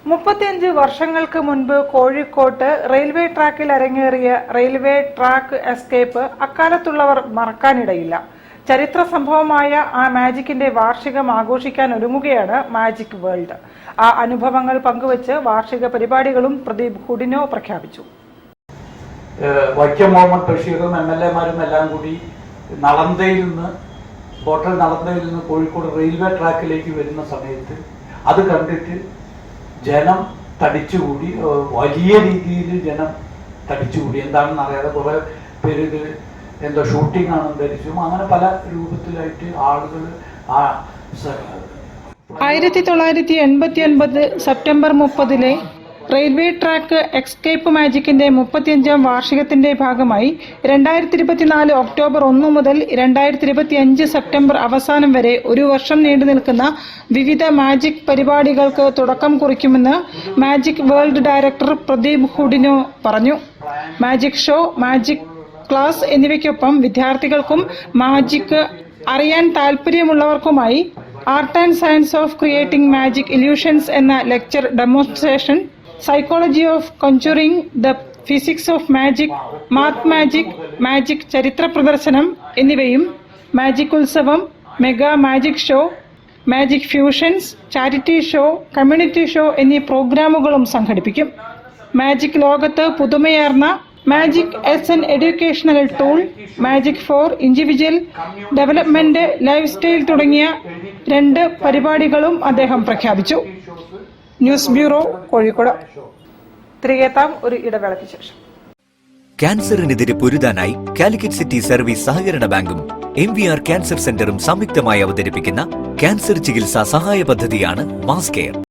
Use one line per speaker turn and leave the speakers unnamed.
35 വർഷങ്ങൾക്ക് മുൻപ് കോഴിക്കോട്ട് റെയിൽവേ ട്രാക്കിൽ അരങ്ങേറിയ റെയിൽവേ ട്രാക്ക് എസ്കേപ്പ് അക്കാലത്തുള്ളവർ മറക്കാനിടയില്ല. ചരിത്ര സംഭവമായ ആ മാജിക്കിന്റെ വാർഷികം ആഘോഷിക്കാൻ ഒരുങ്ങുകയാണ് മാജിക് വേൾഡ്. ആ അനുഭവങ്ങൾ പങ്കുവച്ച് വാർഷിക പരിപാടികളും പ്രദീപ് ഹുഡിനോ പ്രഖ്യാപിച്ചു.
വൈക്കം മുഹമ്മദ് ബഷീറും MLA-മാരും എല്ലാം കൂടി ഹോട്ടൽ നളന്തയിൽ നിന്ന് കോഴിക്കോട് റെയിൽവേ ട്രാക്കിലേക്ക് വരുന്ന സമയത്ത് അത് കണ്ടിട്ട് ജനം തടിച്ചുകൂടി, വലിയ രീതിയിൽ ജനം തടിച്ചുകൂടി. എന്താണെന്ന് അറിയാതെ കുറെ പേര് ഇത് എന്തോ ഷൂട്ടിംഗ് ആണെന്ന് ധരിച്ചു. അങ്ങനെ പല രൂപത്തിലായിട്ട് ആളുകൾ
1989 സെപ്റ്റംബർ 30 റെയിൽവേ ട്രാക്ക് എസ്കേപ്പ് മാജിക്കിന്റെ 35ാം വാർഷികത്തിന്റെ ഭാഗമായി 2024 ഒക്ടോബർ 1 മുതൽ 2025 സെപ്റ്റംബർ അവസാനം വരെ ഒരു വർഷം നീണ്ടു നിൽക്കുന്ന വിവിധ മാജിക് പരിപാടികൾക്ക് തുടക്കം കുറിക്കുമെന്ന് magic world director Pradeep Hudino പറഞ്ഞു. മാജിക് ഷോ, മാജിക് ക്ലാസ് എന്നിവയ്ക്കൊപ്പം വിദ്യാർത്ഥികൾക്കും മാജിക് അറിയാൻ താൽപര്യമുള്ളവർക്കുമായി art and science of creating magic illusions എന്ന lecture demonstration, psychology of conjuring, the physics of magic, math magic, magic ചരിത്ര പ്രദർശനം എന്നിവയും മാജിക് ഉത്സവം, mega magic show, magic fusions, charity show, community show എന്നീ പ്രോഗ്രാമുകളും സംഘടിപ്പിക്കും. മാജിക് ലോകത്ത് പുതുമയാർന്ന magic as an educational tool, magic for individual development, life style തുടങ്ങിയ 2 പരിപാടികളും അദ്ദേഹം പ്രഖ്യാപിച്ചു. News bureau, Kozhikode. തിരികെത്താം ഒരു ഇടവേളയ്ക്ക് ശേഷം.
ക്യാൻസറിനെതിരെ പൊരുതാനായി കാലിക്കറ്റ് സിറ്റി സർവീസ് സഹകരണ ബാങ്കും MVR ക്യാൻസർ സെന്ററും സംയുക്തമായി അവതരിപ്പിക്കുന്ന ക്യാൻസർ ചികിത്സാ സഹായ പദ്ധതിയാണ് മാസ് കെയർ.